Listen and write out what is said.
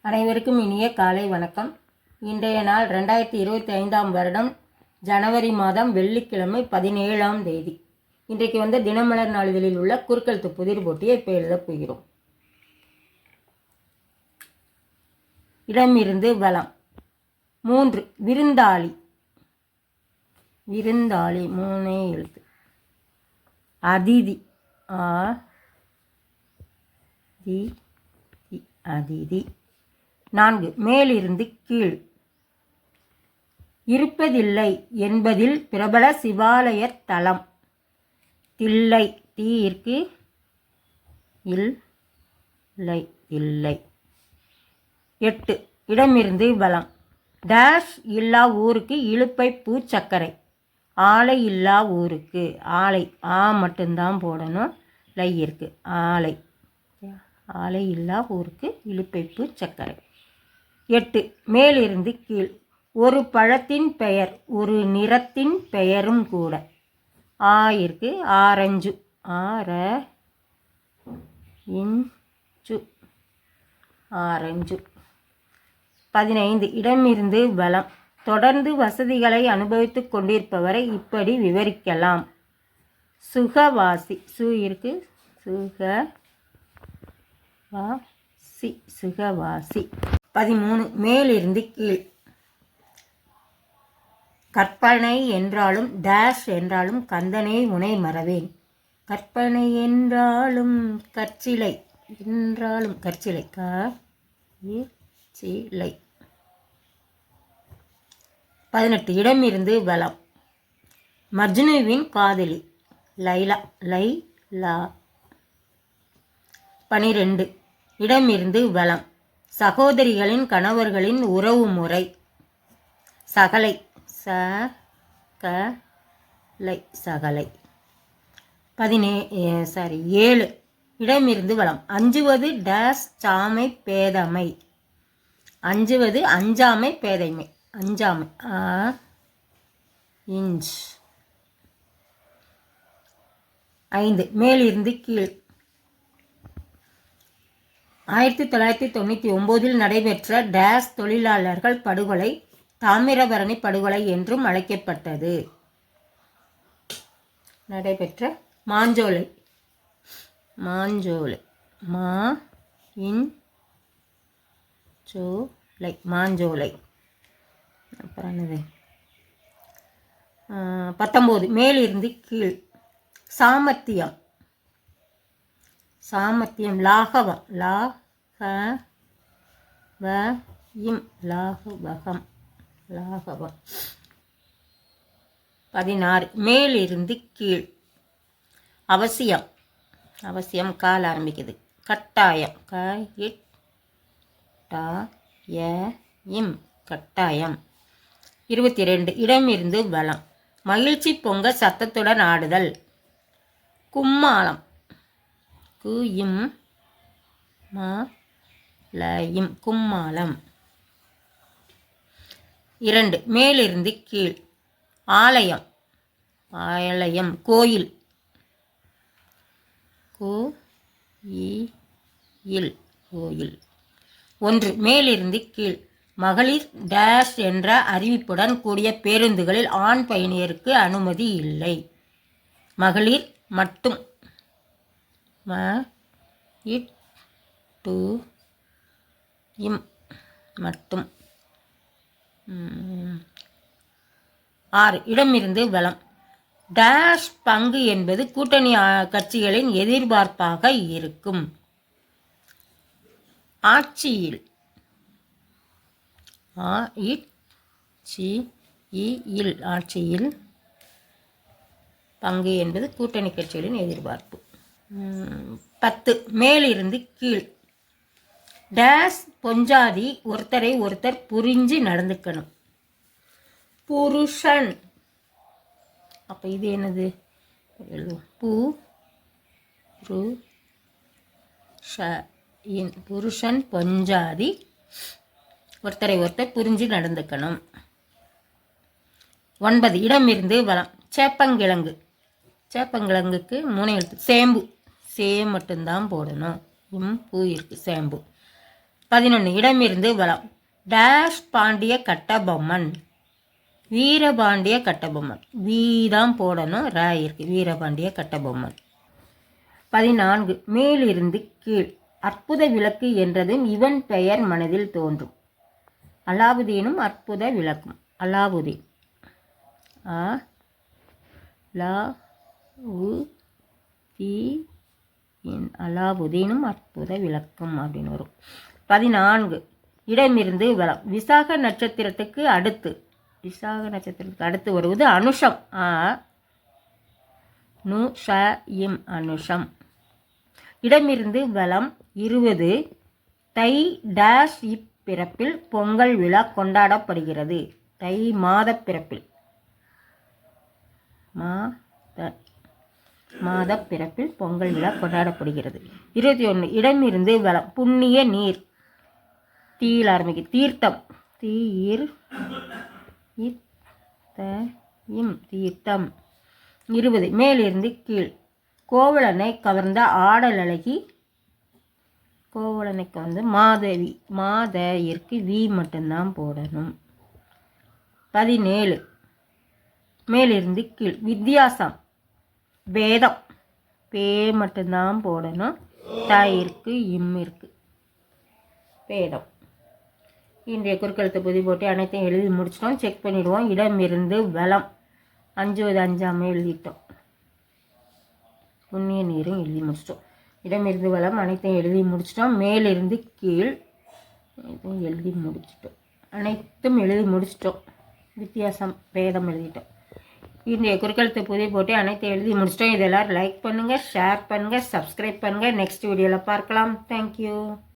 அனைவருக்கும் இனிய காலை வணக்கம். இன்றைய நாள் 2025 வருடம் ஜனவரி மாதம் வெள்ளிக்கிழமை 17ஆம் தேதி. இன்றைக்கு தினமலர் நாளிதழில் உள்ள குறுக்கெழுத்து புதிர் போட்டியை இப்போ எழுதப் போகிறோம். இடமிருந்து வலம் 3 விருந்தாளி. விருந்தாளி 3 எழுத்து. அதிதி அதிதி 4 மேலிருந்து கீழ். இருப்பதில்லை என்பதில் பிரபல சிவாலய தலம். தில்லை தீர்க்கு இல்லை இல்லை. 8 இடமிருந்து வலம். டேஷ் இல்லா ஊருக்கு இழுப்பை பூ சர்க்கரை. ஆலை இல்லா ஊருக்கு. ஆலை மட்டும்தான் போடணும். லை இருக்கு. ஆலை ஆலை இல்லா ஊருக்கு இழுப்பைப்பு சர்க்கரை. 8 மேலிருந்து கீழ். ஒரு பழத்தின் பெயர் ஒரு நிறத்தின் பெயரும் கூட. இருக்கு. Orange orange. 15 இடமிருந்து வலம். தொடர்ந்து வசதிகளை அனுபவித்து கொண்டிருப்பவரை இப்படி விவரிக்கலாம். சுகவாசி. இருக்கு. சுகவாசி. 13 மேலிருந்து கீழ். கற்பனை என்றாலும் டேஷ் என்றாலும் கந்தனை உனை மறவேன். கற்பனை என்றாலும் கற்சிலை என்றாலும் கற்சிலை சிலை. 18 இடமிருந்து வலம். மஜ்னுவின் காதலி லைலா. 12 இடமிருந்து வலம். சகோதரிகளின் கணவர்களின் உறவு முறை. சகலை சகலை. 7 இடமிருந்து வலம். அஞ்சுவது டேஷ் சாமை பேதமை. அஞ்சுவது அஞ்சாமை பேதைமை. அஞ்சாமை இஞ்ச். 5 மேலிருந்து கீழ். 1999 நடைபெற்ற டேஷ் தொழிலாளர்கள் படுகொலை தாமிரபரணி படுகொலை என்றும் அழைக்கப்பட்டது. நடைபெற்ற மாஞ்சோலை மாஞ்சோலை. அப்புறம் என்னது? 19 மேலிருந்து கீழ். சாமர்த்தியம் லாகவம் லாகவம். 16 மேலிருந்து கீழ். அவசியம் கால் ஆரம்பிக்குது. கட்டாயம் கட்டாயம். 22 இடமிருந்து வலம். மகிழ்ச்சி பொங்க சத்தத்துடன் ஆடுதல். கும்மாளம் கும்மாளம். 2 மேலிருந்து கீழ். ஆலயம் கோயில். கோயில். 1 மேலிருந்து கீழ். மகளிர் டேஷ் என்ற அறிவிப்புடன் கூடிய பேருந்துகளில் ஆண் பயணியருக்கு அனுமதி இல்லை. மகளிர் மட்டும். மட்டும். 6 இடமிருந்து வலம். டேஷ் பங்கு என்பது கூட்டணி கட்சிகளின் எதிர்பார்ப்பாக இருக்கும். ஆட்சியில் ஆட்சியில் பங்கு என்பது கூட்டணி கட்சிகளின் எதிர்பார்ப்பு. 10 மேலிருந்து கீழ். டேஷ் பொஞ்சாதி ஒருத்தரை ஒருத்தர் புரிஞ்சு நடந்துக்கணும். புருஷன். அப்போ இது என்னது? புருஷன் பொஞ்சாதி ஒருத்தரை ஒருத்தர் புரிஞ்சு நடந்துக்கணும். 9 இடமிருந்து வலம். சேப்பங்கிழங்கு. சேப்பங்கிழங்குக்கு 3 எழுத்து. சேம்பு மட்டும்தான் போடணும். பூ இருக்கு. சேம்பு. 11 இடமிருந்து வலம். டேஷ் பாண்டிய கட்டபொம்மன். வீரபாண்டிய கட்டபொம்மன். வீதான் போடணும், ர இருக்கு. வீரபாண்டிய கட்டபொம்மன். 14 மேலிருந்து கீழ். அற்புத விளக்கு என்றதும் இவன் பெயர் மனதில் தோன்றும். அலாவுதீனும் அற்புத விளக்கும். அலாவுதீன். அ லா உ தி இன். அலாவுதீனும் அற்புத விளக்கம் அப்படின்னு வரும். 14 இடமிருந்து வலம். விசாக நட்சத்திரத்துக்கு அடுத்து. விசாக நட்சத்திரத்துக்கு அடுத்து வருவது அனுஷம். அ நு ஷ இம். அனுஷம். இடமிருந்து வலம். 20 தை டேஷ் இப்பிறப்பில் பொங்கல் விழா கொண்டாடப்படுகிறது. தை மாத பிறப்பில். மாத பிறப்பில் பொங்கல் விழா கொண்டாடப்படுகிறது. 21 இடமிருந்து வலம். புண்ணிய நீர். தீயில் ஆரம்பிக்கு. தீர்த்தம். தீர் இம். தீர்த்தம். 20 மேலிருந்து கீழ். கோவலனை கவர்ந்த ஆடல் அழகி. கோவலனை கவர்ந்து மாதவி. மாதவிற்கு வி மட்டும்தான் போடணும். 17 மேலிருந்து கீழ். வித்தியாசம். வேதம். பே மட்டும்தான் போடணும். தாயிற்கு இம் இருக்கு. வேதம். இன்றைய குறுக்கெழுத்து பொதி போட்டு அனைத்தையும் எழுதி முடிச்சிட்டோம். செக் பண்ணிடுவோம். இடமிருந்து வலம். 5 எழுதிட்டோம். புண்ணிய நீரும் எழுதி முடிச்சிட்டோம். இடமிருந்து வலம் அனைத்தையும் எழுதி முடிச்சிட்டோம். மேலிருந்து கீழ் இதையும் எழுதி முடிச்சிட்டோம். அனைத்தும் எழுதி முடிச்சிட்டோம். வித்தியாசம் வேதம் எழுதிட்டோம். இன்றைய குறுக்கெழுத்து பொதி போட்டு அனைத்தையும் எழுதி முடிச்சிட்டோம். இதெல்லாம் லைக் பண்ணுங்கள், ஷேர் பண்ணுங்கள், சப்ஸ்கிரைப் பண்ணுங்கள். நெக்ஸ்ட் வீடியோவில் பார்க்கலாம். தேங்க்யூ.